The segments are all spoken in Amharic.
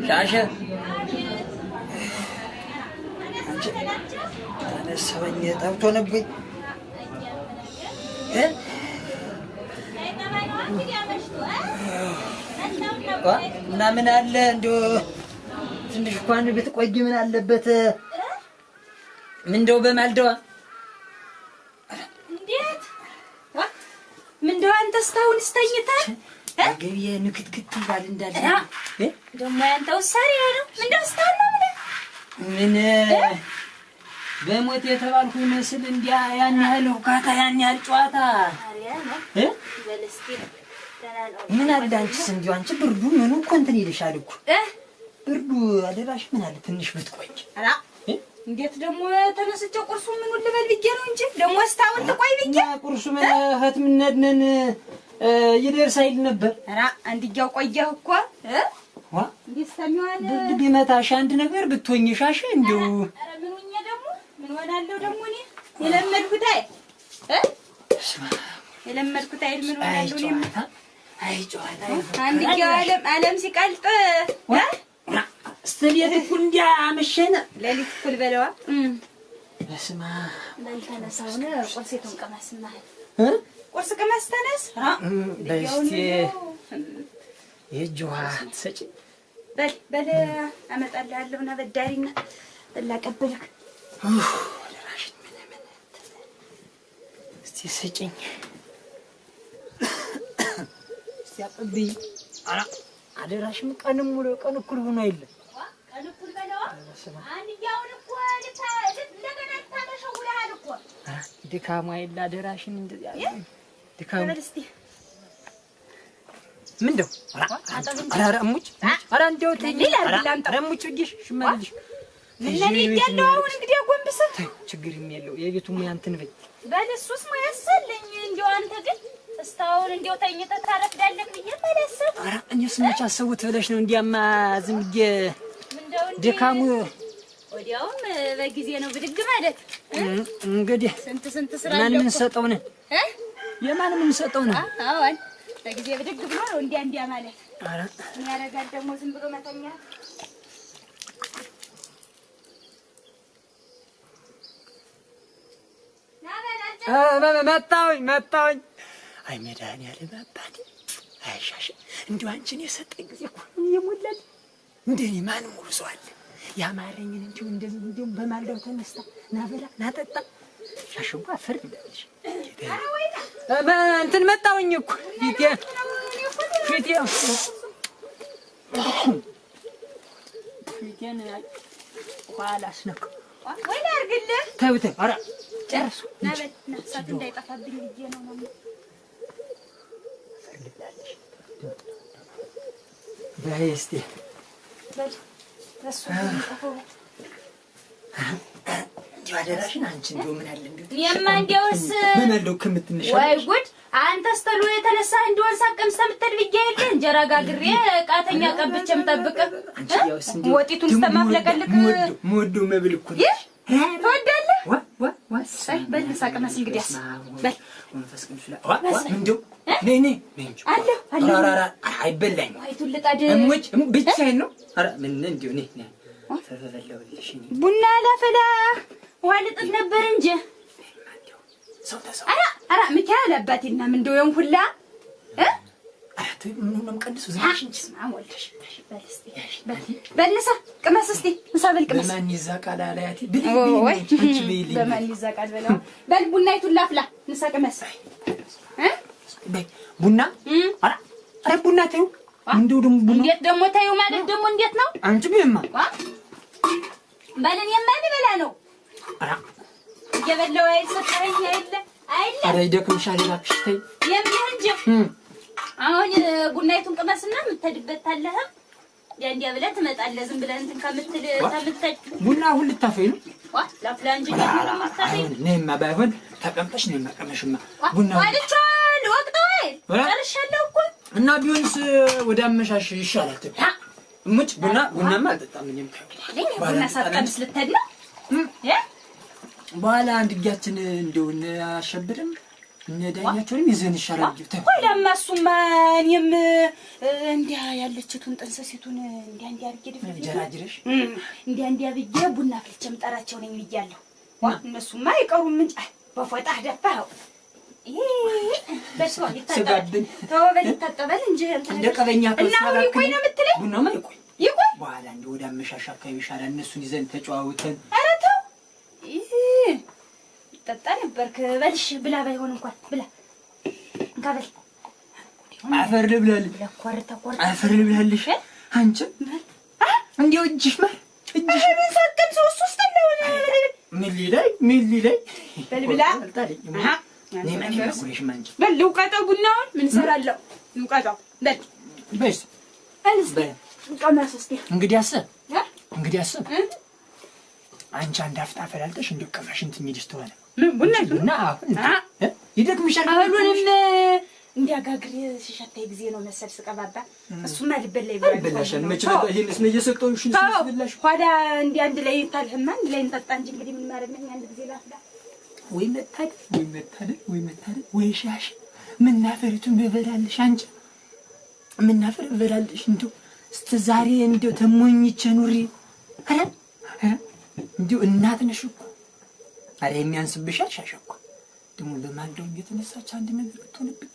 شاشة أنا سويت أوتو نبي እና ምን አለ እንደው ትንሽ እንኳን ብትቆይ ምን አለበት ምን እንደው በማልደዋ እንዴት ምን እንደው አንተ ስታውን ስተኝታል ገቢዬ ንክትክት ይባል እንዳለ ደሞ ያንተው ሰሪ ነው ምን እንደው ስታውን ምን በሞት የተባልኩ መስል እንዲያ ያን ያህል ውካታ ያን ያህል ጨዋታ በለስቲ ምን አለ አንቺስ እንዲው አንቺ ብርዱ ምኑ እኮ እንትን ይልሻል እኮ ብርዱ አደራሽ ምን አለ ትንሽ ብትቆይ አራ እንዴት ደሞ ተነስቼ ቁርሱ ምን ልበል ብዬ ነው እንጂ ደሞ ስታውን ትቆይ ብዬ ቁርሱ ምን እህት ምንነድነን ይደርስ አይል ነበር አራ አንድያው ቆየህ እኮ ዋ እንዲስተሚዋል ብርድ ቢመታሽ አንድ ነገር ብትሆኝ ሻሽ እንዴው አረ ምን ሆኜ ደሞ ምን ሆናለሁ ደሞ እኔ የለመድኩት አይል ምን ሆናለሁ እኔ አይ ጨዋታ አንድያው ዓለም ሲቀልጥ ስተሊት እኮ እንዲያ አመሸነ ለሊት ኩል በለዋ በስማ ለልተነሳውነ ቁርሴቱን ቀመስና ቁርስ ቀመስ ተነስ በስቲ የጆዋ ተሰጪ በል አመጣልሃለሁና በዳሪና በላቀበልክ ደራሽ ምን እስቲ ሰጪኝ እስቲ አቀብይ አራ አደራሽም ቀንም ሙሉ ቀን እኩል ሆኖ አይደል ቀን እኩል በለዋ አንድያውን እኮ እንደገና ታመሸውልሃል እኮ ድካሙ አይደል አደራሽን እንደዚያ ድካሙ በልስቲ ምንድነው አራ እሙጭ አራ እንደው ተይኝ አራ እሙጭ ግሽ ሽመልሽ ምን ይያለው አሁን እንግዲህ አጎንብሰ ችግርም የለው የቤቱ ሙያ እንትን በልሱስ ሙያ ያሰለኝ እንደው አንተ ግን እስታውን እንደው ተኝተህ ታረፍዳለህ ብዬ መለሰ አራ እኔስ መች አሰውት ብለሽ ነው እንዲያማ ዝም ብዬ ድካሙ ወዲያውም በጊዜ ነው ብድግ ማለት እንግዲህ ስንት ስራ ማን ምን ሰጠው ነው የማን ምን ሰጠው ነው አዎን በጊዜ ብድግ ብሎ ነው እንዲያ ማለት አራ ምን ያረጋል ደግሞ ዝም ብሎ መተኛ መጣሁኝ አይ መድኃኒዓለም አባቴ አይሻሽ እንደው አንቺን የሰጠኝ ጊዜ እኮ የሞላል እንደኔ ማን ሙሉ ሰው አለ ያማረኝን እንደው በማልዳው ተነስታ ናበላ ናጠጣ ሻሽባ አፈር ይላልሽ እንትን መጣሁኝ እኮ ፊቴን ኋላ አስነካ ወይ ላርግልህ ተውተ አራ ጨርሱ ናበልና ሳት እንዳይጠፋብኝ ልጄ ነው ማለት ፈልጋለሽ ባይስቲ በል ረሱ ነው አደራሽን አንቺ እንደው ምን አለ እንደው የማንዴውስ ምን አለው ከምትነሽ ወይ ጉድ አንተስ ተሎ የተነሳ እንደው ሳቀም ሰምተል ብዬሽ የለ እንጀራ ጋግሬ ቃተኛ ቀብቼም ጠብቅ አንቺ ያውስ እንደው ወጢቱን ተማፍለቀልክ ሞዶ መብል እኮ ትወዳለህ ዋይ በል ሳቀመስ እንግዲያስ በል መንፈስ ቅዱስ እንደው ነይ አለ አይበላኝ አይቱን ልቀድ እሙጭ ብቻዬን ነው። ኧረ ምን እንደው ነኝ ተበበላውልሽ እኔ ቡና ላፈላ ውሃ ልጥድ ነበር እንጂ ሰው ተሰው ኧረ ሚካኤል አባቴና ምን እንደው የሆን ሁላ አት ምን ነው ቀንሱ ዝምሽ እንጂ ወልደሽ በልሳ ቅመስ እስቲ ምሳ በል ቅመስ በማን ይዛቃል አላያቲ ቢል በማን ይዛቃል በለው በል ቡናይቱን ላፍላ ምሳ ቅመስ ቡና ኧረ ቡና ተይው እንደው ደሞ ቡና እንዴት ደሞ ተይው ማለት ደሞ እንዴት ነው አንቺ ቢማ በለን የማን በላ ነው ኧረ እየበላው አይሰጠኝ አይደለ ኧረ ይደክምሻል እባክሽ ተይ የምን እንጂ አሁን ቡናይቱን ቅመስና ምትሄድበታለህ ያንዲያ ብለህ ትመጣለህ ዝም ብለህ እንትን ከምትል ቡና ሁሉ ልታፈይ ነው ላፍላ እንጂ ነው ማስተፈይ ነይማ ባይሆን ተቀምጠሽ ነይማ ቀመሽማ ቡና ወልቻል ወቅት ወይ ጨርሻለሁ እኮ እና ቢሆንስ ወደ አመሻሽ ይሻላል እሙጭ ቡናማ አልጠጣም እኔም ቡና ሳትቀምስ ልትሄድ ነው በኋላ አንድ ግያችን እንደው አሸብርም እነዳኛቸውንም ይዘን ይሻላል ለማሱማ እኔም እንዲያ ያለችቱን ጥንሰሲቱን እንዲያ አድርጌ ደፍቼ ጀራጅረሽ እንዲያ ብዬ ቡና ፍልቼም ጠራቸው ነኝ ብያለሁ እነሱማ አይቀሩም እንጂ በፎጣህ ደፋኸው በስዋ ይታጠባል ተወበል ይታጠባል እንጂ እንደ ቀበኛ እና ይቆይ ነው የምትለኝ ቡናማ ይቆይ በኋላ እንደው ወደ አመሻሽ አካባቢ ይሻላል እነሱን ይዘን ተጨዋውተን ኧረ ተው ጠጣ ነበርክ በልሽ ብላ ባይሆን እንኳን ብላ እንካበል አፈር ልብላልሽ ለኮርተ አፈር ልብላልሽ አንቺ እንዴው እጅሽ ሰቀም ሶስት ነው ምን ሊላይ በልብላ በል ልውቀጠው ቡናውን ምን ሰራለው ልውቀጠው በል በስ ቀመስ እስኪ እንግዲህ አሰብ አንቺ አንድ አፍታ ፈላልተሽ እንድቀማሽ እንትን የሚልሽ ተሆነ ቡና ይደክምሻል አሁንም እንዲያጋግር ሲሻታይ ጊዜ ነው መሰል ስቀባባ እሱማ ልበላ ይበላሻል መቼ ይሄንስ ነው እየሰጠሁሽ እንስልሽ ኋላ አንድ ላይ ታልህማ አንድ ላይ እንጠጣ እንጂ እንግዲህ ምን ማድረግ ነው አንድ ጊዜ ላፍላ ወይ መታደል ወይ ሻሽ ምናፈሪቱን በበላልሽ አንቺ ምናፈር በበላልሽ እንደው እስከ ዛሬ እንደው ተሞኝቼ ኑሪ አረ እንደው እናት ነሽ እኮ አረ የሚያንስብሻል ሻሽ እኮ ደግሞ በማልደው እየተነሳች አንድ ነገር ብትሆንብኝ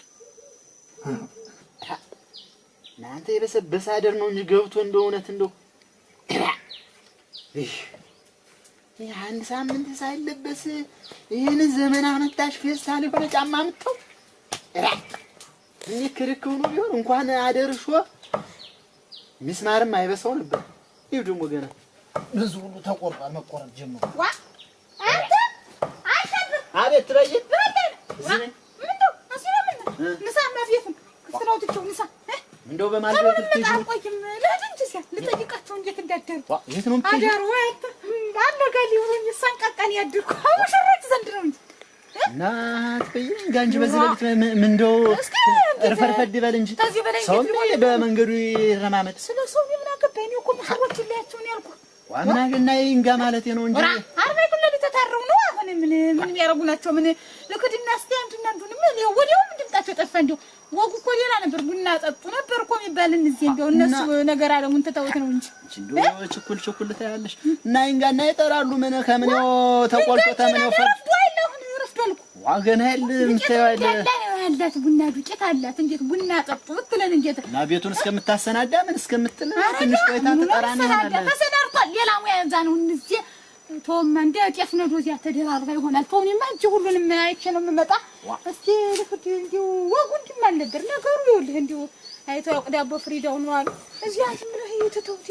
እናንተ የበሰበሰ አደር ነው እንጂ ገብቶ እንደው እውነት እንደው አንድ ሳምንት ሳይለበስ ይሄን ዘመን አመጣሽ ፌስታል የሆነ ጫማ አምጥተው እኔ ክርክሩ ነው ቢሆን እንኳን አደርሾ ሚስማርም አይበሳው ነበር ይው ደግሞ ገና ብዙ ሁሉ ተቆርጣ መቆረጥ ጀምሮ አንተ አቤት ትበይት ምንድነው አሲራምን ንሳ ማፊየት ከተናውትቸው ንሳ እንደው በማልበት ትይዙ ቆይም ለድንጅ ልጠይቃቸው እንዴት እንዳደሩ የት ነው አዳሩ ወይ አንደጋሊ ሆኝ ሳንቀቀን ያድርኩ አውሽረት ዘንድ ነው እንጂ ናት በይን ጋንጅ በዘለልት ምን እንደው እርፈርፈድ ይበል እንጂ ሰው በመንገዱ ይረማመጥ ስለሰው ምን አገባኝ እኮ መስሮች ላያቸው ነው ያልኩ ዋና ግን ይንጋ ማለት ነው እንጂ አርባይቱ ለሊት ተታረው ነው አሁን ምን ያረጉናቸው ምን ለከድና ስቲያንቱና እንደው ምን ወዲያው ድምጣቸው ጠፋ እንደው ወጉ እኮ ሌላ ነበር ቡና ጠጡ ነበር እኮ የሚባልን እዚህ እንደው እነሱ ነገር አለሙን ተተውት ነው እንጂ እንደው ችኩል ታያለሽ እና ይንጋና ይጠራሉ ምን ከምን ተቆልጦ ተምን ፈርዶ አይለሁን ረፍዶልኩ ዋገና ምታያለ አላት ቡና ዱቄት አላት እንዴት ቡና ጠጡ ብትለን እንዴት እና ቤቱን እስከምታሰናዳ ምን እስከምትል ትንሽ ቆይታ ተጠራኒ ይሆናል ተሰናርቷል ሌላ ሙያ እዛ ነው እዚህ ቶም እንደ ጤፍ ነዶ እዚያ ተደራርባ ይሆናል ቶኒማ እንጂ ሁሉንም አይቼ ነው የምመጣ እስቲ ልፍት እንዲው ወጉንድም አልነበር ነገሩ ይኸውልህ እንዲው አይቶ ያውቅዳቦ ፍሪዳው ነው አሉ እዚያ ዝም ብለህ እየተተውት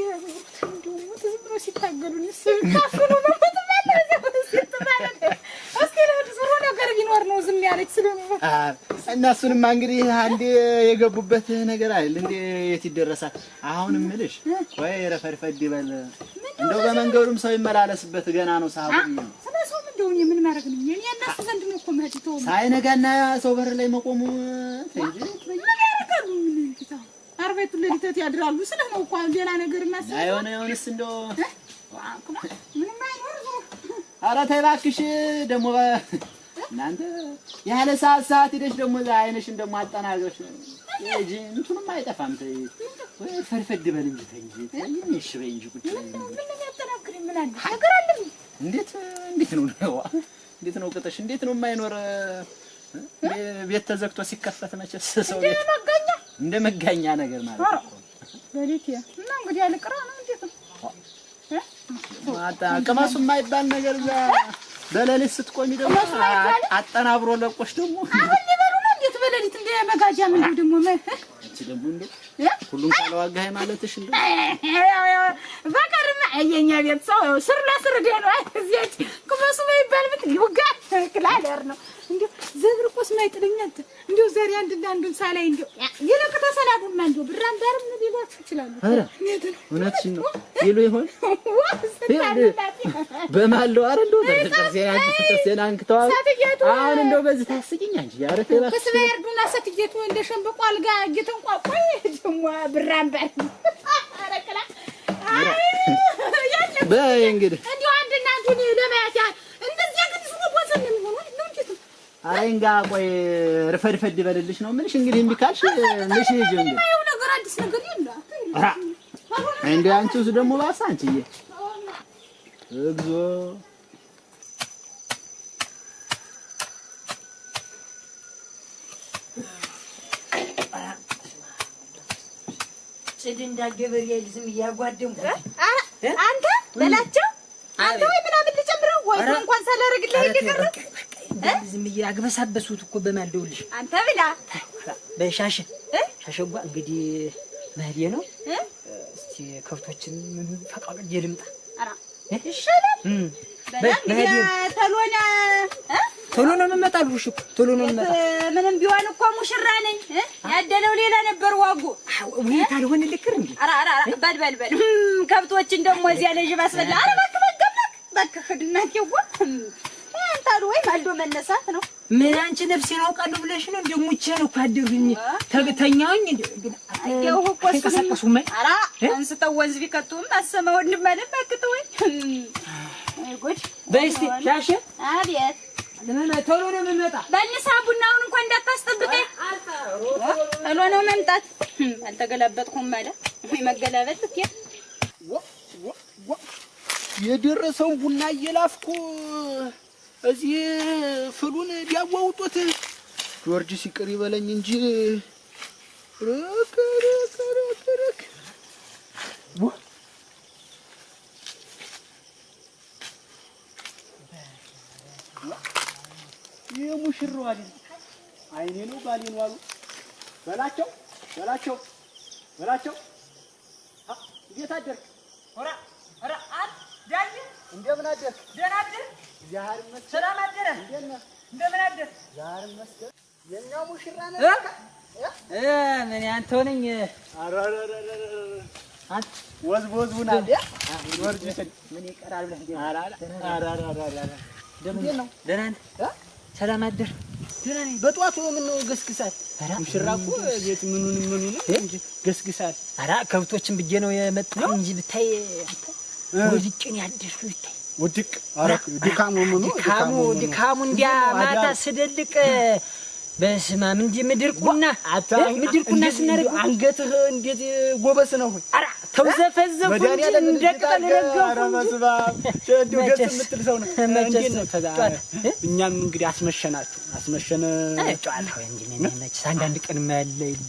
እንዲው ዝም ብሎ ሲታገሉን ሲታፈኑ ነው ማለት እስቲ ለድሮ ነገር ቢኖር ነው ዝም ያለች ስለሆነ እና እሱንማ እንግዲህ አንዴ የገቡበት ነገር አይደል እንዴ የት ይደረሳል አሁንም ምልሽ ወይ ረፈርፈድ ይበል እንደው በመንገዱም ሰው ይመላለስበት ገና ነው ሰዓቱ ስለሰው እንደው ምን ማድረግ ነው እኔ እነሱ ዘንድ ነው እኮ ማለት ነው ሳይነጋና ሰው በር ላይ መቆሙ እንጂ ምን ያደርጋሉ ምን ይታ አርባይቱ ለሊት ያድራሉ ስለሆነ እኮ ሌላ ነገር ማሰብ አይሆንስ እንደው ምንም አይኖር ኧረ ተይ እባክሽ ደግሞ እናንተ ያለ ሰዓት ሄደሽ ደግሞ አይነሽን ደግሞ አጣናገሽ እጂ እንትኑም አይጠፋም። ተይ ወይ ፈርፈድ በል እንጂ ተይ እንጂ ትንሽ በይ እንጂ ቁጭ በይ። ምን ያጠናክሪ ምን አለ ነገር አለ? እንዴት ነው እንዴት ነው ቅጥሽ? እንዴት ነው የማይኖር ቤት ተዘግቶ ሲከፈት መቼስ ሰው ቤት እንደ መጋኛ ነገር ማለት ነው። በሌት እና እንግዲህ ያልቅራ ነው እንዴት ነው ማታ ቅመሱ የማይባል ነገር እዛ በሌሊት ስትቆሚ ደግሞ አጠናብሮ ለቆሽ ደግሞ አሁን ሊበሉ ነው እንዴት በሌሊት እንደ መጋጃ ምን ደግሞ እቺ ደግሞ እንዴ ሁሉም ካለዋጋይ ማለትሽ እንዴ በቀርማ አየኛ ቤት ሰው ስር ለስር ደህና እዚያች ቅመሱ የማይባል ምን ይውጋ ክላለር ነው እንዴ ዘብርቆስ ማይጥልኛት እንዴ ዛሬ አንድና አንዱን ሳላይ እንዴ ይለቅ ተሰላቡማ እንዴ ብራም ዳርም ሊሏችሁ ይችላሉ። እውነትሽ ነው ይሉ ይሆን በማለው አረ እንደው ተዘያግተን አንክተዋል። አሁን እንደው በዚህ ታስቂኝ አንቺ ያረተ ባክ ከስበርዱና ሰትየቱ እንደ ሸንበቆ አልጋ እየተንቋቋይ ደሞ ብራም ዳር አረከላ በይ እንግዲህ እንዴ አንድና አንዱን ለማያት ያ እንደዚህ ግን ሱቆ ወሰን ነው የሚሆነው ነው እንዴ አይንጋ ቆይ ረፈድፈድ በልልሽ ነው ምንሽ እንግዲህ እንቢካልሽ ነሽ ይጀ እንዴ ነው ነገር አዲስ ነገር የለም እንዴ አንቺስ ደግሞ ባሳ አንቺዬ እግዚኦ ጽድ እንዳገበሪ ዝም ያጓደምኩ አንተ በላቸው አንተ ወይ ምናምን ልጨምረው ወይ እንኳን ሳላረግልህ ይቀር ዝም ያግበሳበሱት እኮ በማልደውልሽ አንተ ብላ በሻሽ ሻሸጓ እንግዲህ መሄዴ ነው። እስቲ ከብቶችን ምን ፈቃቅጄ ልምጣ። አራ ይሻላል በመሄዴ ቶሎ ነው የምመጣልሽ እኮ ቶሎ ነው የምመጣ። ምንም ቢሆን እኮ ሙሽራ ነኝ ያደለው ሌላ ነበር ዋጉ ወይ ታልሆነ ልክር እንዴ አራ በል ከብቶችን ደግሞ እዚያ ለጅ ባስበላ አራ በቃ ድናቴው አንታሉ ወይ ማልዶ መነሳት ነው። ምን አንቺ ነፍሴን አውቃለሁ ብለሽ ነው እንደ ሙቼ ነው እኮ አደርኩኝ ተገተኛኝ እንደ አየው እኮ ተቀሰቀሱም አራ አንስተው ወንዝ ቢከቱም አሰማው እንማለም አክተው አይ ጉድ በስቲ ሻሽ አቤት ለምን ቶሎ ነው የምመጣ በእንሳ ቡናውን እንኳን እንዳታስጠብቀኝ ቶሎ ነው መምጣት አልተገላበጥኩም ማለት ወይ መገላበጥ እቴ የደረሰውን ቡና እየላፍኩ እዚህ ፍሉን ዲያዋውጡት ጆርጅ ሲቅር ይበለኝ እንጂ ረከረከረከረክ የሙሽራው አይደል አይኔ ነው ባሌን ዋሉ በላቸው እንዴት አደርክ? ኧረ ዳኝ እንደምን አደርክ? ደህና አደርክ? ዛሬ መስከረም ሰላም አደረህ? እንደምን አደርክ? ዛሬ መስከረም የኛ ሙሽራ ነህ ምን ያንተው ነኝ አንተ ወዝቡና ወርጅ ምን ይቀራል ብለህ አራራራራ ደምዴ ነው ደህና ነህ? ሰላም አደር ደህና ነኝ። በጧቱ ምን ነው ገስግሳል? ሙሽራ እኮ ቤት ምኑን እንጂ ገስግሳል። ኧረ ከብቶችን ብዬ ነው የመጣው እንጂ ብታይ ወድቄን ያደርኩ ብታይ ወድቅ አረክ ድካሙ እንዲያ ማታ ስደልቅ በስማም እንደ ምድርቁና ስናደርግ አንገትህ እንዴት ጎበስ ነው ሆይ ኧረ ተውዘፈዘፉ እንደ ቅጠል ረገፉ ደስ የምትል ሰው ነው። እንዴት ነው እኛም እንግዲህ አስመሸነ ጨዋታው እንጂ ምን መች አንዳንድ ቀን ማያለ ይል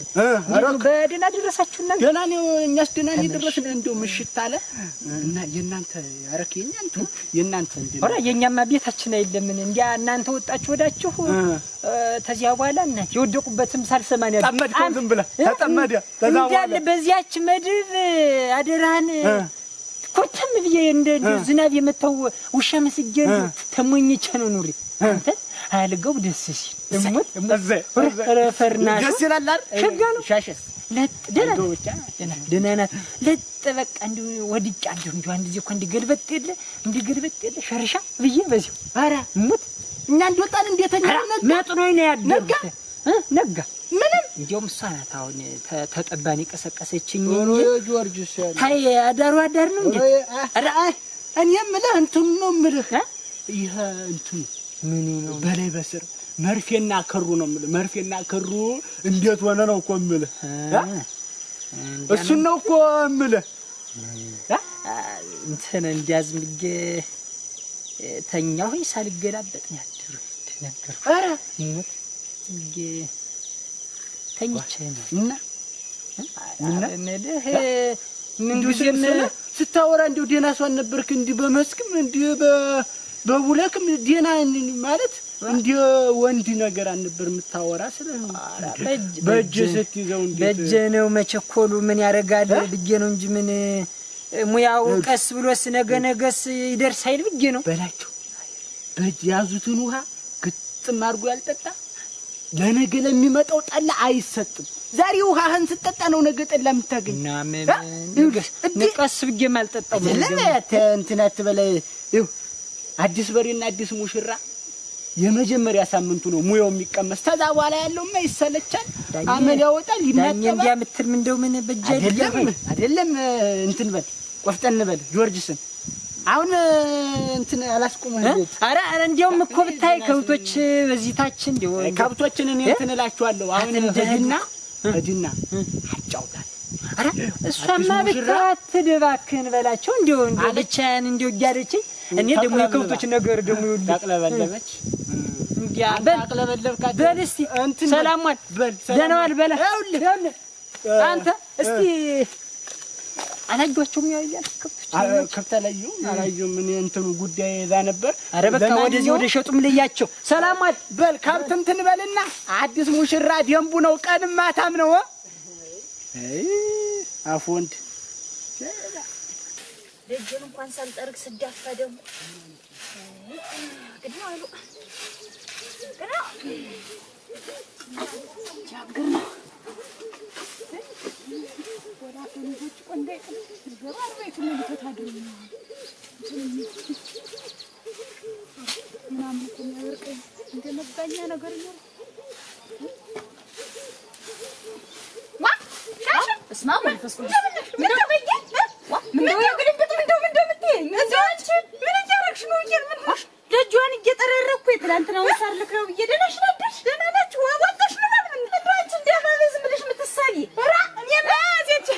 በደህና ደረሳችሁና ገና ነው እኛስ ደህና ነው ደረስን። እንደው ምሽት አለ እና የእናንተ አረክ የእናንተ እንዴ ኧረ የኛማ ቤታችን አይደለም እንዲያ እናንተ ወጣችሁ ወዳችሁ ተዚያ በኋላ እናት የወደቁበትም ሳልሰማን ያለ ተጠመድከው ዝም ብለህ ተጠመደ እንዳለ በዚያች መድብ አደራን ኮተም ብዬ እንደ ዝናብ የመታው ውሻ መስጄ ተሞኝቼ ነው ኑሪ አንተ አልገው ደስ ሲል ረፈርና ደስ ይላል አይደል ሸጋኑ ሻሸስ ደህና ናት ለጥ በቃ እንደ ወድቄ እንደ አንድ ጊዜ እኮ እንዲገልበጥ የለ ሸርሻ ብዬ በዚሁ ኧረ ሙት እኛ እንደወጣን እንደተኛ መጥኖኝ ነው ያደረኩት ነጋ ምንም እንደውም እሷ ናት አሁን ተጠባን የቀሰቀሰችኝ እንጂ ጆርጅስ ታይ አዳሩ አዳር ነው እንዴ ኧረ እኔ የምልህ እንትን ነው የምልህ ይሄ እንትን ምን ነው በላይ በስር መርፌና ክሩ ነው የምልህ። መርፌና ክሩ እንዴት ሆነ ነው እኮ የምልህ። እሱን ነው እኮ የምልህ። እንትን እንዲያዝም ብዬ ተኛሁኝ ሳልገላበጥ ነው ያደረኩት ነገር። ኧረ ሞት ብዬ ተኝቼ ነው እና እምልህ ምን ጊዜም ስታወራ እንደው ደህና ሰው ነበርክ። እንዲህ በመስክም እንዲህ በቡለክም ደህና ማለት እንደ ወንድ ነገር አልነበር የምታወራ። ስለዚህ በእጅ ስትይዘው እንዴ በእጅ ነው መቸኮሉ ምን ያደርጋል ብዬ ነው እንጂ ምን ሙያው ቀስ ብሎስ ነገስ ይደርሳል ብዬ ነው በላቸው። በእጅ ያዙትን ውሃ ግጥም አድርጎ ያልጠጣ ለነገ ለሚመጣው ጠላ አይሰጥም። ዛሬ ውሃህን ስትጠጣ ነው ነገ ጠላ የምታገኝ። እና ምን ቀስ ብዬ ማልጠጣው እንትን አትበለ። ይኸው አዲስ በሬና አዲስ ሙሽራ የመጀመሪያ ሳምንቱ ነው ሙያው የሚቀመስ። ከዛ በኋላ ያለውማ ይሰለቻል፣ አመል ያወጣል፣ ይናጠባል። እንዲያ ምትል ምን እንደው ምን በእጅ አይደለም እንትን በል ቆፍጠን በል ጆርጅስን። አሁን እንትን አላስቆመህ። ኧረ እንዲያውም እኮ ብታይ ከብቶች በዚህ ታች እንደው ከብቶችን እኔ እንትን እላችኋለሁ። አሁን እድና አጫውታል። ኧረ እሷማ ብታት ደባክን በላቸው። እንደው ብቻዬን እንደው እያለችኝ እኔ ደግሞ የከብቶች ነገር ደግሞ ይኸውልህ ታቅለበለበች። እንዲያ በአቅለበለብካት በል እስቲ ሰላም ዋል ደህና ዋል በላ። ይኸውልህ አንተ እስቲ አላየኋቸውም። ያው እያልክ ከብት አላየሁም። እኔ እንትኑ ጉዳይ እዛ ነበር። ኧረ በቃ ወደዚህ ወደ ሸጡም ልያቸው። ሰላም ዋል በል ካብት እንትን በልና አዲስ ሙሽራ ደንቡ ነው ቀንም ማታም ነው። አፎንድ ደጀን እንኳን ሳልጠርግ ስዳፋ ደግሞ ግድ ነው አሉ ግና ጃግር ነው ወዳ ፈንጆች ቆንዴ ዘባር ቤት ነው ተታደሩ ምናምን ከመርቀ እንደመባኛ ነገር ነው ዋ ሻሽ እስማ መንፈስ ቅዱስ ምን ተበየ ምን ነው ያግልብት ምን እንደምትይ እዛች ምን እያረግሽ ነው? ምን ሆሽ ደጇን እየጠረረኩ የትላንትናው ሳርልክ ነው እየደናሽ ነበር። ደና ናችሁ ወጣሽ ነው ማለት ምን እንደአንቺ እንደማለዝ ብለሽ የምትሳሊ ራ እኔማ እዚች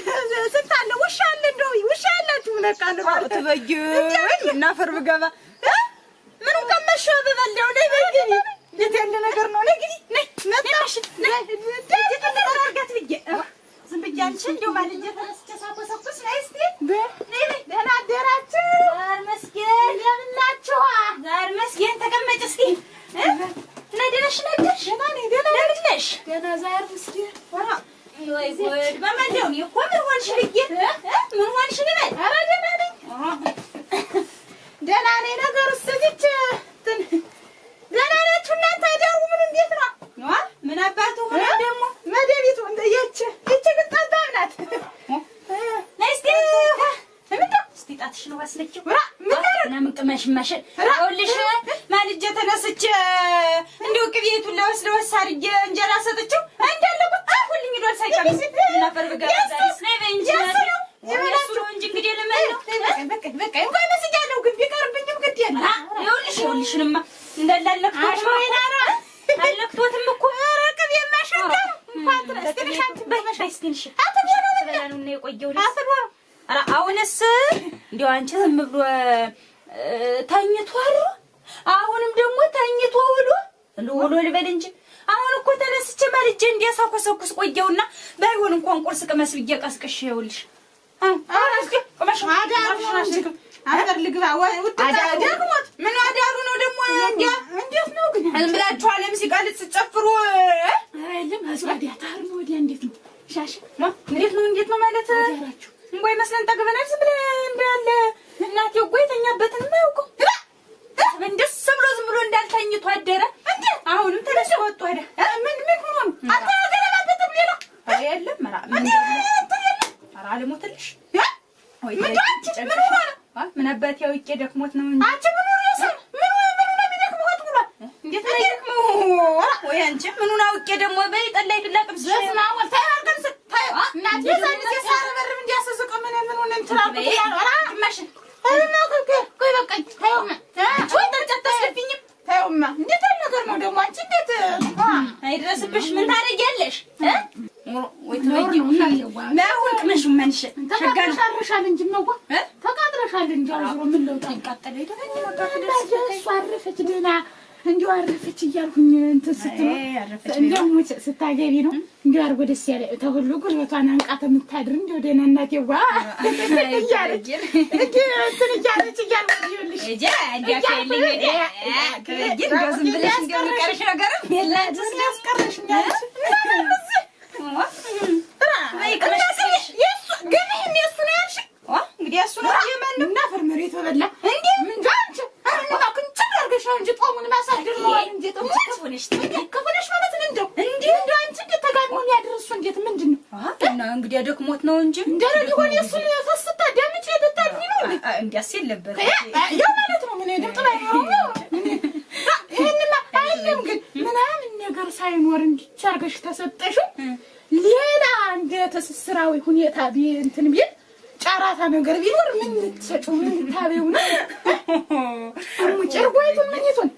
ስታለ ውሻ አለ እንደው ውሻ ያላችሁ ምን አቃለ ተበየ እና ፈርብ ገባ ምን ቀመሽ በበለው ላይ በግኒ የት ያለ ነገር ነው ነግዲ ነይ መጣሽ ነይ ተጠራርጋት ብዬ ዝም ብዬ አንቺ እንደው ማልጄ ተነስቼ ሳቆሰቁስ ነይ እስቲ ነይ ደህና አደራችሁ። ዛር መስገን እንደምን ናችሁ? ዛር መስገን ተቀመጭ እስቲ ነደረሽ ነደርሽ ደህና ነሽ? ደህና ዛር መስገን ወራ ወይ ጉድ በመንደው እኮ ምን ሆንሽ ብዬ ምን ሆንሽ ልበል? ኧረ ደህና ነኝ ደህና ነኝ። ነገሩስ እዚች ደህና ናችሁ እናንተ? አዳሩ ምን እንዴት ነው? ምን አባቱ ሆነ ደግሞ መደቢቱ እንደየች እቺ ግጣታ ናት። ነስቲ እስቲ ጣትሽ ነው አስለችው እና ምን ቅመሽ ማሸን አውልሽ ማልጄ ተነስቼ እንደው ቅቤቱን ለወስ አድርጌ እንጀራ ሰጥቼው እንዳለ ቁጣ ሁሉኝ ይዶል ሳይቀምስ እና ፈርብ ጋር ዛሬስ ነይ በእንጂ ይበላችሁ እንጂ እንግዲህ ለማለው በቃ እንኳን መስጃለሁ ግን ቢቀርብኝም ግድ የለ ይኸውልሽንማ እንደላለክቶት ነው ይናራ አለክቶትም እኮ ረቅብ የማሸጋ እንኳን ትረስተልሻት በመሽስተልሽ አትበላኑ ነው የቆየው ለአትበሩ ኧረ አሁንስ እንዴው አንቺ ዝም ብሎ ታኝቷል። አሁንም ደግሞ ታኝቶ ውሎ ልበል እንጂ አሁን እኮ ተነስቼ ማልጄ እንዲያሳኮሰኩስ ቆየውና ባይሆን እንኳን ቁርስ ቅመስ ብዬ ቀስቅሽ ይኸውልሽ አራስከ ቆመሽ አዳርሽ አፈር ልግባ ወጥታ ደግሞት ምን አዳሩ ነው ደግሞ እንዴት ነው ግን እንብላችሁ አለም ሲቃልጥ ሲጨፍሩ አይልም አስዋዲያ ታር ነው ወዲያ እንዴት ነው ሻሽ እንዴት ነው ማለት አዳራችሁ እንቦይ መስለን ተገበናል ዝም ብለ እንዳለ እናቴ ጎይ ተኛበትን ማውቀው እንደስ ዝም ብሎ እንዳልተኝቶ አደረ እንዴ አሁንም ተነስ ወጥቶ አይደል ምን ሆኖ አታገለባበትም ሌላ አይደለም ማራ ምን አራ አለሞትልሽ ወይ ምን ሆኖ ምን አባቴ ያውቄ ደክሞት ነው እንጂ አንቺ ምን ሆኖ ይሰ ምን ነው የሚደክሞት ብሎ እንዴት ላይ ደክሞ ወይ አንቺ ምን ሆኖ አውቄ ደግሞ በይ ጠላይ ፍላቅም ዘስማ ወልታ ያርገን ስታይ እናቴ ዘንድ ሲሳረበር እንዲያሰስቀ ምን ሆነ እንትራብ ያራ ማሽ አይና ቆይ በቃ ታዩማ ወይ ተጨተስልኝም ታዩማ እንዴት ነገር ነው ደግሞ አንቺ እንዴት ማውቅ ምንሽ መንሽ ተቃጥረሻል እንጂ ነው ተቃጥረሻል እንጂ አዝሮ ምን ለውጥ አቃጠለ ይደረኝ እሷ አረፈች ደህና እንዲው አረፈች እያልኩኝ እንትን ስትል እንደው ስታገቢ ነው እንዲው አርጎ ደስ ያለ ተሁሉ ጉልበቷን አንቃተ የምታድር እንደው ደህና እናቴዋ እያለች እንትን እያለች ይኸውልሽ እጄ እንዲያከልኝ ግን ዝም ብለሽ እንደሚቀርሽ ነገር የለም ያስቀርሽ እንዳለሽ እንግዲህ እሱ ነው የማን እና ፈርመሬት በላ እንዴ ምን ጃንች አሁን ማኩንጭ አርገሻው እንጂ ጦሙን ማሳደር ነው እንጂ ጦሙ ከፈለሽ ማለት ነው እንዴ አንቺ ተጋድሞን ያደርሱ እንዴት ምንድነው እና እንግዲህ ደክሞት ነው እንጂ እንደረ ሊሆን እሱ ፈስታ ደምጭ የደታኝ ነው እንዴስ የለበት ያው ማለት ነው ምን ደምጥ ላይ ነው ይሄንማ አይደለም ግን ምናምን ነገር ሳይኖር እንጂ ቻርገሽ ተሰጠሽ ሌላ እንደ ተስስራዊ ሁኔታ እንትን ቢል ጫራታ ነገር ቢኖር ምን ልትሰጪው ምን ታበው ነው ጨርጓይቱ ምን ይቱን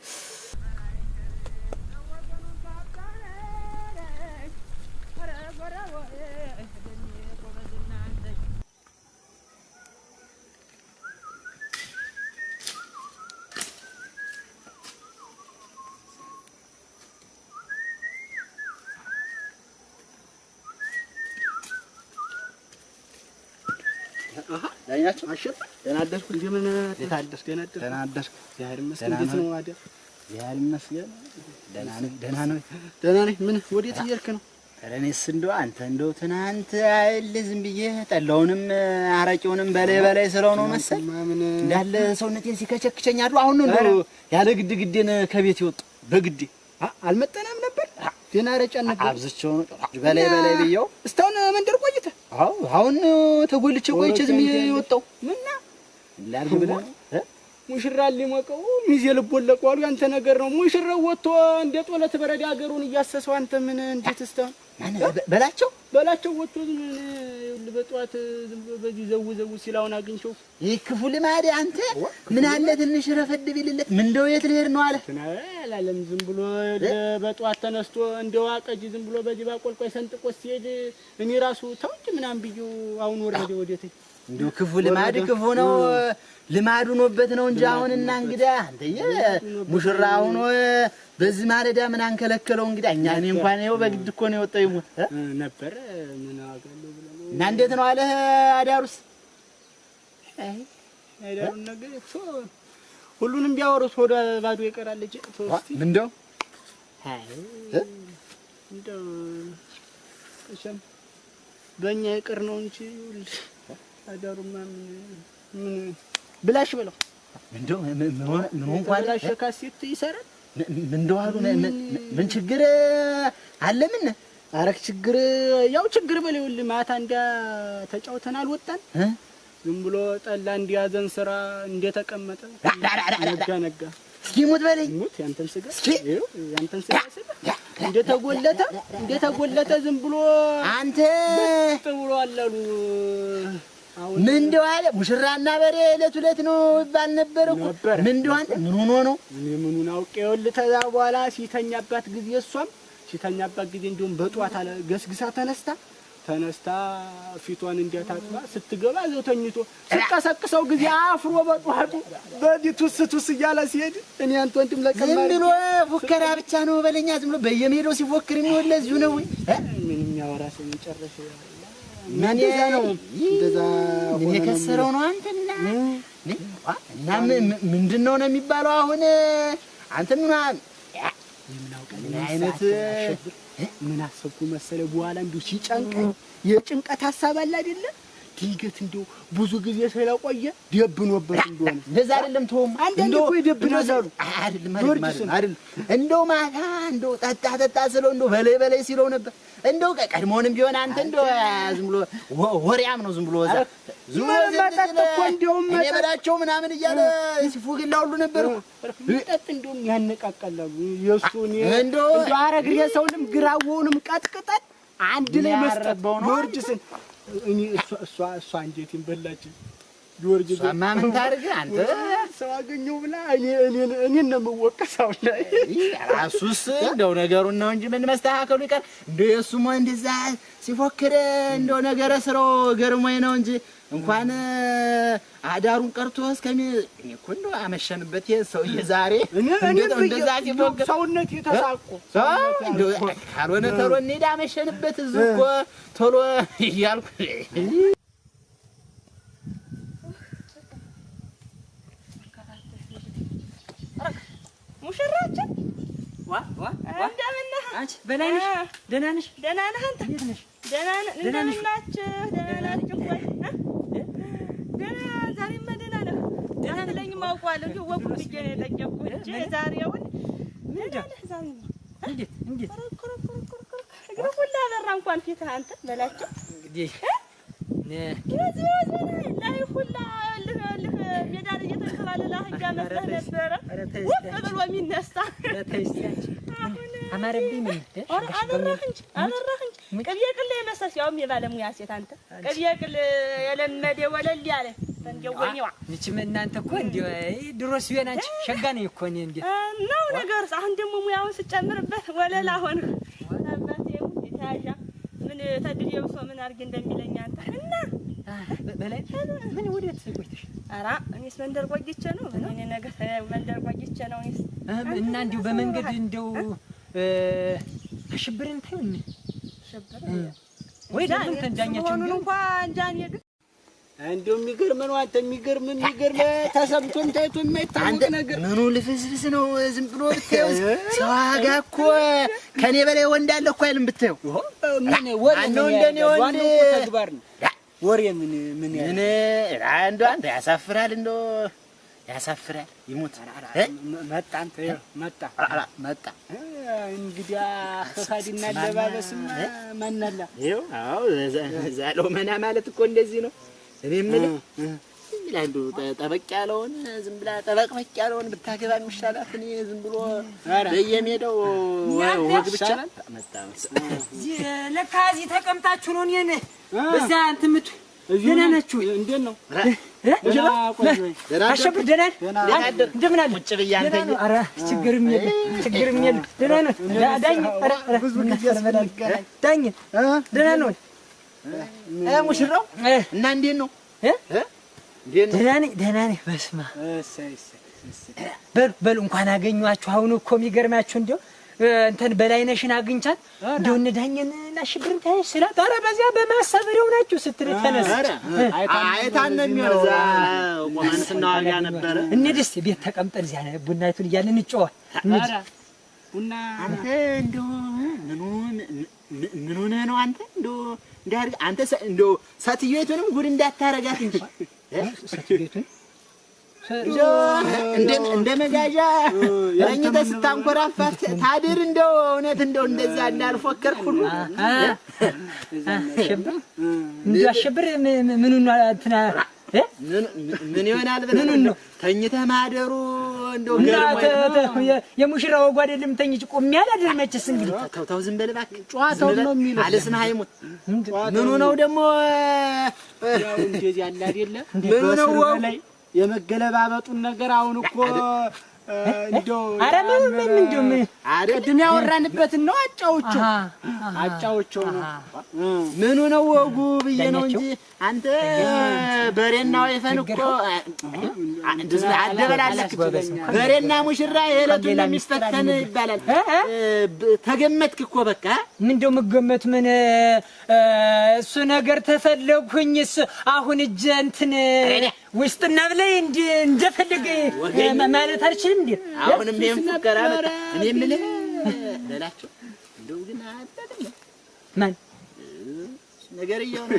ዳኛቸው አሸር ደህና አደርኩ እንደምን ታደርክ ደህና አደርክ ዛሬ መስገን እንዴት ነው አደ ዛሬ መስገን ደህና ነኝ ምን ወዴት እየሄድክ ነው ረኔስ እንደው አንተ እንደው ትናንት አይል ዝም ብዬ ጠላውንም አረቂውንም በላይ ስለው ነው መሰል እንዳለ ሰውነቴን ሲከቸክቸኝ አድሮ አሁን ነው እንደው ያለ ግድግዴን ከቤት ይወጣ በግዴ አልመጣናም ነበር ደህና አረጫን ነበር አብዝቸው በላይ ብየው እስታውን መንደር ቆይተ አሁን ተጎልቼ ቆይቼ ዝም ይወጣው ምንና ላርግ ብለህ ሙሽራ ሊሞቀው ሚዜ ልቦለቀው አሉ ያንተ ነገር ነው ሙሽራው ወጥቶ እንደ ጦለት በረዳ ሀገሩን እያሰሰው አንተ ምን እንዴት እስታውን በላቸው ወጥቶ ምን በጧት ዝም በዚህ ዘው ሲላውን አግኝቸው ይህ ክፉ ልማድ አንተ ምን አለ ትንሽ ረፈድ ቢልለት ምን እንደው የት ልሄድ ነው አለ አላለም ዝም ብሎ በጧት ተነስቶ እንደው አቀጅ ዝም ብሎ በዚህ ባቆልቆይ ሰንጥቆ ሲሄድ እኔ ራሱ ተውጭ ምናምን ብዩ አሁን ወረደ ወዴት እንደው ክፉ ልማድ ክፉ ነው ልማዱ ኖበት ነው እንጂ አሁንና እንግዳ አንተዬ ሙሽራ ሆኖ በዚህ ማለዳ ምን አንከለከለው እንግዳ እኛ እኔ እንኳን ይኸው በግድ እኮ ነው የወጣው ይሞት ነበር ምን አጋለው ብለው እና እንዴት ነው አለ አዳሩስ አይዳሩን ነገር ሁሉንም ቢያወሩት ወደ ባዶ ይቀራል እጂ ምን እንደው እንደው እሺም በእኛ ይቀር ነው እንጂ አዳሩማ ምን ብላሽ ብለው እንደው ምን እንኳን ብላሽ ካሴት ይሰራል እንደው አሉ ምን ችግር አለ ምን አረክ ችግር ያው ችግር በለው ማታ እንዳ ተጫውተናል ወጣን ዝም ብሎ ጠላ እንዲያዘን ስራ እንደተቀመጠ ነጋ እስኪሞት በለኝ ሞት ያንተን ስጋ እንደተጎለተ ዝም ብሎ አንተ ጥብሎ አላሉ ምን እንደው አለ ሙሽራና በሬ ለቱለት ነው ይባል ነበር እኮ ምን እንደው አንተ ምን ሆኖ ነው ምኑን አውቄው ተዛ በኋላ ሲተኛባት ጊዜ እሷም ሲተኛባት ጊዜ እንደውም በጧት አለ ገስግሳ ተነስታ ፊቷን እንዲያታጥባ ስትገባ ዘው ተኝቶ ሲቀሰቅሰው ጊዜ አፍሮ በጧቱ በዚህ ቱስ እያለ ሲሄድ እኔ አንተ ወንድም ለቀማሪ ዝም ብሎ ፉከራ ብቻ ነው በለኛ ዝም ብሎ በየሜዳው ሲፎክር የሚወል ለዚሁ ነው ምን የሚያወራ ሰው መጨረሻ ምን ነው እንደዛ ሆነ የከሰረው ነው አንተና እና ምንድነው ነው የሚባለው አሁን አንተ ምን አይነት ምን አሰብኩ መሰለ በኋላ እንዲሁ ሲጨንቀኝ የጭንቀት ሐሳብ አለ አይደለ ድንገት እንዲሁ ብዙ ጊዜ ስለቆየ ደብኖበት እንደሆነ ለዛ አይደለም ተውም እንደው ይደብናሉ አይደለም እንደው ማታ እንደው ጠጣ ስለው እንደው በላይ ሲለው ነበር እንደው ቀድሞንም ቢሆን አንተ እንደው ዝም ብሎ ወሪያም ነው ዝም ብሎ እንደውም የበላቸው ምናምን እያለ ሲፉግላ ሁሉ ነበር ጠጥ እንደውም ያነቃቃላሉ የሱን እንደው አረግ የሰውንም ግራውንም ቀጥቅጠን አንድ ላይ መስጠት ጊዮርጊስን እኔ እሷ አንጀቴን በላች ጆርጅ ማምን ታርግ አንተ ሰው አገኘው ብላ እኔን ነው የምወቀሰው ላይ ራሱስ እንደው ነገሩን ነው እንጂ ምን መስተካከሉ ይቀር እንደው የሱም እንደዛ ሲፎክር እንደው ነገረ ስራው ገርሞኝ ነው እንጂ እንኳን አዳሩን ቀርቶ እስከሚ እኮ እንደው አመሸንበት የሰውዬ ዛሬ እንደዛ ሲፎክር ሰውነት የተሳቆ ካልሆነ ቶሎ እንሂድ አመሸንበት እዚህ እኮ ቶሎ እያልኩ ሙሽራችን እንደምን ነህ አንቺ በላይ ነሽ ደህና ነሽ ደህና ነህ አንተ እንዴት ነሽ ደህና ነህ እንደምን ናችሁ ደህና ናችሁ ወይ ደህና ዛሬማ ደህና ነህ ደህና ነኝ አውቀዋለሁ እንጂ ወጉን ብዬሽ ነው የጠየቅኩህ እንጂ ዛሬውን ደህና ነህ ዛሬ እንዴት እግሩ ሁላ አበራ እንኳን ፊትህ አንተ በላቸው እንግዲህ ላይ ሁላ ልህ ሜዳ ላይ እየተንከባለለ አህያ መስለህ ነበረ ወፍ ብሎ የሚነሳ አማረብኝ ምን አበራህ እንጂ ቅቤ ቅል የመሰስ ያውም የባለሙያ ሴት አንተ ቅቤ ቅል የለመደ ወለል ያለ እንደው ወይኔዋ ንችም እናንተ እኮ እንደው ድሮስ ቢሆን አንቺ ሸጋ ነኝ እኮ እኔ እንዴ ነው ነገርስ አሁን ደግሞ ሙያውን ስጨምርበት ወለላ ሆነ አባቴ ይታያዣ ምን ተድሪውሶ ምን አርግ እንደሚለኝ አንተ እና በላይ ምን ወዴት ቆይተሽ አራ እኔስ መንደር ቆይቼ ነው እኔ ነገር መንደር ቆይቼ ነው እኔስ እና እንደው በመንገድ እንደው አሽብርን ታዩኝ ሸበር ወይ ደግሞ ተንጃኛችሁ ሆኖ እንኳን ጃን ይግ እንደው የሚገርም ነው አንተ የሚገርም ተሰምቶም ታይቶ የማይታወቅ ነገር ምኑ ልፍስፍስ ነው ዝም ብሎ ብታየው ሰዋጋ እኮ ከኔ በላይ ወንድ አለ እኮ አይልም ብታየው ምን ወሬ ነው እንደኔ ወንድ ተግባር ነው ወሬ ምን አንዱ አንተ ያሳፍራል እንደው ያሳፍራል ይሞት መጣ አንተ መጣ እንግዲህ ፈፋዲና ለባበስማ ማናላ ይኸው አዎ ዛለው መና ማለት እኮ እንደዚህ ነው እኔ የምልህ ይላሉ ጠበቅ ያለውን ዝም ብላ ጠበቅ ያለውን ብታገባ የሚሻላት እኔ ዝም ብሎ በየሜዳው ወግ ብቻ መጣ እዚህ ለካ እዚህ ተቀምጣችሁ ነው እኔን በዛ እንትን ምት ደህና ናችሁ እንዴት ነው አሸብር ደህና እንደምን አለ ቁጭ ብዬ አንተ ኧረ ችግርም የለም ደህና ነው ዳኝ ኧረ ብዙ ጊዜ ያስፈልጋል ዳኝ ደህና ነው ሙሽራው እና እንዴት ነው ደህና ነኝ በስመ አብ በሉ እንኳን አገኘኋችሁ አሁን እኮ የሚገርማችሁ እንደው እንትን በላይነሽን አግኝቻት እንደው እንዳኘን ላሽብርን ታይሽ ስላት ኧረ በዚያ በማሳበሪያው ናችሁ ስትል ተነሳ አይታን ነው የሚወዛ ቆመን ስናዋጋ ነበር እንዴ እስኪ ቤት ተቀምጠን እዚያ ቡናይቱን እያልን እንጫወት ኧረ ቡና አንተ እንደው ምን ሆነህ ነው አንተ እንደው እንዳርግ አንተ እንደው ሰትየቱንም ጉድ እንዳታረጋት እንጂ ሰትየቱን እንደ መጋዣ ረኝተህ ስታንኮራፋት ታድር እንደው እውነት እንደው እንደዛ እንዳልፎከርክ ሁሉ አሸብር እንደው አሸብር ምኑን ነው እንትና ምን ይሆናል ብለህ ነው ተኝተህ ማደሩ እንደው ገርሞኝ የሙሽራው ወግ አይደለም ተኝች ቆም ያለ አይደል መችስ እንግዲህ ተው ዝም በል እባክህ ጨዋታው ነው የሚለው አለስና ሃይሙት ምኑ ነው ደግሞ ያው እንደዚህ ያለ አይደለ ምኑ ነው ላይ የመገለባበጡን ነገር አሁን እኮ እንደው ኧረ ምን እንደው ቅድም ያወራንበትን ነው አጫውቸው ነው ምኑ ነው ወጉ ብዬ ነው እንጂ አንተ በሬና ወይፈን እኮ እንደዚህ አደበላለክ በሬና ሙሽራ የዕለቱን ነው የሚፈተን ይባላል ተገመትክ እኮ በቃ ምንድነው መገመት ምን እሱ ነገር ተፈለግኩኝስ አሁን እጄ እንትን ውስጥና ብለህ እንደፈለገ ማለት አልችልም እንዴ አሁንም ይሄን ፍቀራ መጣ እኔ የምልህ ለላቸው እንደው ግን አይደለም ማን ነገር ይያውና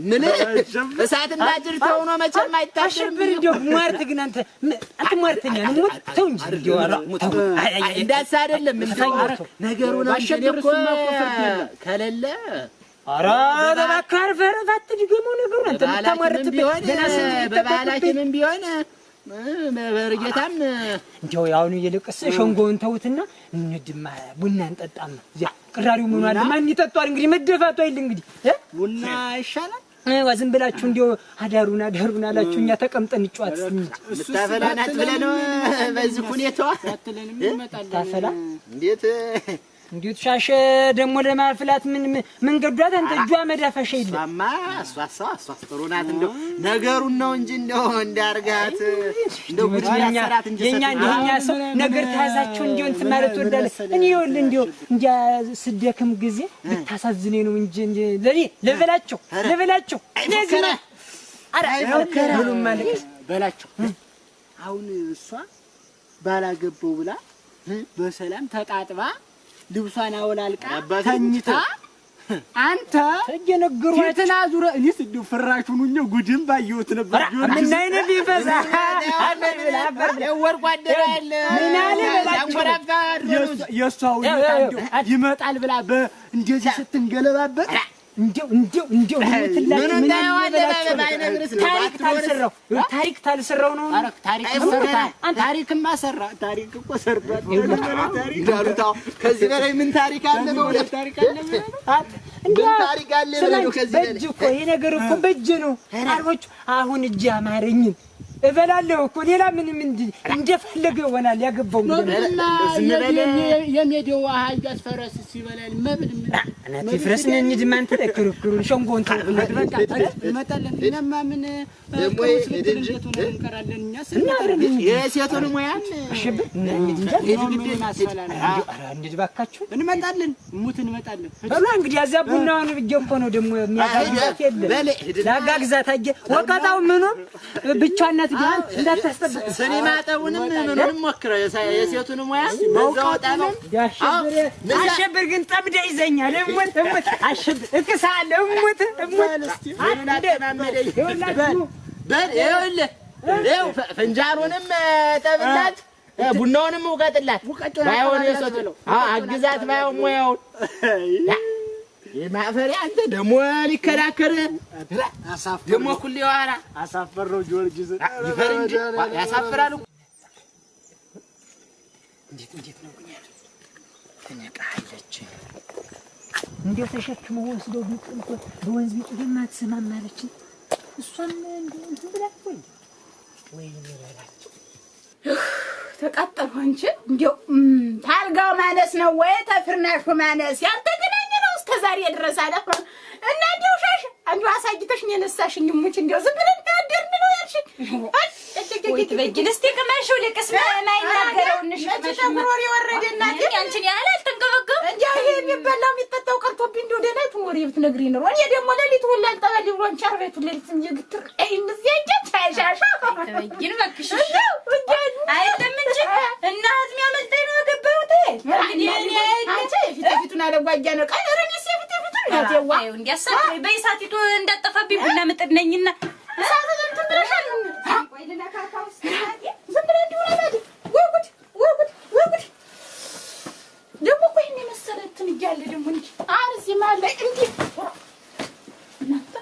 ምን እሳትና ጅርተው ነው መቼም አይታሽብር እንደው ሟርት ግን አንተ ሟርተኛ ነው ተው እንጂ እንደው እንዳስ አይደለም ምን ነገሩ ነው እኮ ከሌለ ኧረ ተባካር ፈረፋት ድገሙ ነገሩ አንተ ተማርት ቢሆን በባህላችንም ቢሆን በርጌታም እንደው ያውኑ ይልቅስ ሸንጎውን ተውትና እንድማ ቡና እንጠጣም እዚያ ቅራሪው ምን አለ ማን ይጠጣል እንግዲህ መደፋቱ አይደል እንግዲህ ቡና ይሻላል ዝም ብላችሁ እንዲያው አዳሩን አላችሁ እኛ ተቀምጠን እንጫወት ልታፈላናት ብለህ ነው በዚህ ሁኔታዋ አትለንም እንመጣለን ታፈላ እንዴት ሻሽ ደግሞ ለማፍላት ምን ገዷት አንተ እጇ መዳፈሽ ይል ማማ እሷ ጥሩ ናት እንደው ነገሩን ነው እንጂ እንደው እንዳርጋት እንደው ጉድ ያሰራት እንጂ የኛ ሰው ነገር ታዛቸው እንዲው እንት ማለት ወዳለ እኔ ይወል እንዲው እንጃ ስደክም ጊዜ ብታሳዝነኝ ነው እንጂ ለበላቸው ለዚህ ነው ሁሉም ማለት በላቸው አሁን እሷ ባላገባው ብላ በሰላም ተጣጥባ ልብሷን አወላልቃ ተኝታ አንተ ተጀነገሩ ተናዙረ እኔስ እንደው ፍራሹን ነው ጉድም ባየሁት ነበር ምን አይነት ቢፈዛ ወርቁ አደራለ ምን አለ አንቆራፋ የሷው ይመጣል ብላ እንደዚህ ስትንገለባበት እንዴው ምን ታሪክ ታልሰራው ነው ታሪክማ ሰራ ታሪክ እኮ ሰርቷል ታሪክ አሉታው ከዚህ በላይ ምን ታሪክ አለ ነው ታሪክ አለ ምን ታሪክ አለ ነው ከዚህ በላይ በእጅ እኮ ይሄ ነገር እኮ በእጅ ነው አርቦች አሁን እጅ አማረኝን እበላለሁ እኮ ሌላ ምንም እንደፈለገ ይሆናል ያገባው የሜዳው አህያ ፈረስ ሲበላል መብል እኔ ፍረስን እንጂ ማን ተከረከሩ ሸንጎን ተብለህ በቃ እንመጣለን እኛማ ምን ድንጀቱ ነው እንቀራለን እኛስ የሴቱን ሙያን አሽብር እንዴ ባካችሁ እንመጣለን ሙት እንመጣለን በላ እንግዲህ ያዛ ቡናውን ብየኮ ነው ደግሞ የሚያጋግዛት የለ ላጋግዛት አየ ወቀታው ምኑም ብቻነት ግን እንዳታስጠብቅ ሰኔ ማጠቡንም ምኑንም ሞክረው የሴቱን ሙያ በዛውጣ ነው አሽብር ግን ጠምደ ይዘኛል እሞት አሽብር እከሳለ እሞት ይኸው ፈንጃሩንም ጠብላት ቡናውንም ውቀጥላት ባይሆን የሰጠው አግዛት ባይሆን ሙያውን የማፈሪያ አንተ ደሞ ሊከራከር ደሞ ኩል ይዋራ አሳፈረው ጆርጂስ ይፈርንጂ ያሳፍራሉ እንዴት ነው ግን ያለው ተነቃለች እንዴው ተሸክመው ወስደው ቢጥልቆ በወንዝ ቢጥል ማትሰማም ማለች እሷም እንዴ ብላ ወይ ይበላችሁ ተቃጠልኩ እንጂ እንዴው ታልጋው ማነስ ነው ወይ ተፍርናሹ ማነስ ያልተገናኘ ነው እስከዛሬ ድረስ አለ እና እንዴው ሻሽ አንዱ አሳጅተሽ ነው የነሳሽኝ ሙች እንዴው ዝም ብለን ታደርን ነው ያልሽኝ ወይ ትበጊን እስቲ ከማሽው ለቅስማ ማይናገረው እንሽማሽ ተብሮሪ ወረደና አንቺን ያህል አልተንገበገብ እንዴው ይሄ የሚበላው የሚጠጣው ቀርቶብኝ እንደው ደናይቱ ወሬ ብትነግሪ ነው እኔ ደግሞ ለሊት ሁሉ አንጠባል ብሎን ቻርቤቱ ለሊት እንጀግትር እንደዚህ ሻሻ ትበጊን ማክሽ አይደለም እንጂ እና አዝሚ አመልጠኝ ነው ገባውት አንቺ ፊቱን አለጓያ ነው ቀረኝ ሲፍት ያቴዋ አይ እንዲያሳት በይሳቲቱ እንዳጠፋብኝ ቡና ምጥድ ነኝና ሳተን ትምረሻል ወይ ለካካው ዝም ብለ እንዲውላላዲ ወጉድ ደግሞ ቆይ እኔ መሰለትን ይያለ ደግሞ እንዴ አርዚ ማለ እንዴ ናታ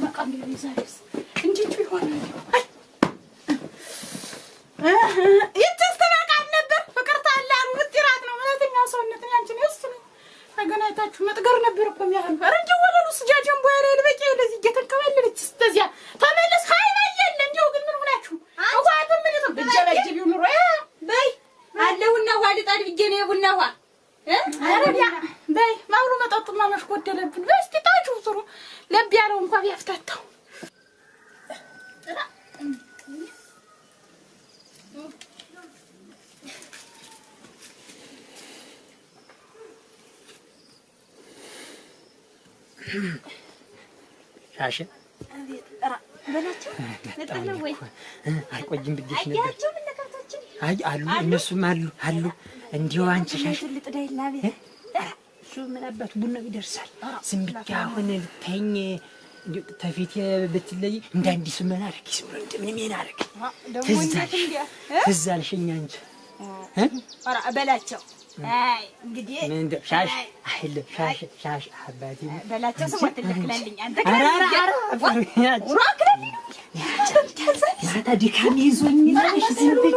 ማቃም ሊዛሪስ እንዴ ይሆናል ይተስተናቃል ነበር ፍቅር ታላሩ ምጥራት ነው ማለትኛው ሰውነትን ያንቺን እሱ ተገናኝታችሁ መጥገር ነበር እኮ የሚያህል ፈረንጅ ወለሉ ስጃጀን ቦያለ ለበቂ ለዚህ እየተከባለች እስከዚያ ተመለስ ሃይና የለ እንደው ግን ምን ሆናችሁ እንኳን ምን ተበጀበጅ ቢሆን ነው በይ አለውና ዋልጣድ ብዬ ነው የቡና ውሃ አረዲያ በይ ማውሩ መጣጥማ መሽቆደለብን በስቲ ታጁ ጥሩ ለብ ያለው እንኳን ቢያፍታታው ሻሽ በላቸው ነጥለው ወይ አልቆይም ብዬሽ ነበር አያቸው ምን ነካታችን አይ አሉ እነሱም አሉ እንዲው አንቺ ሻሽ ልጥዳይላቤ እሱ ምን አባቱ ቡናው ይደርሳል ዝም ብቻ አሁን ልተኝ እንዴ ተፊት ብትለይ እንዳንዲስ ምን አረክስ ምን አረክ ትዛልሽኝ አንቺ ኧረ በላቸው አይ እንግዲህ ምን ሻሽ አይል ሻሽ አባቴ በላቸው ሰው ተለክላልኝ አንተ ራራ ድካም ይዞኝ ነሽ ዝም ብዬ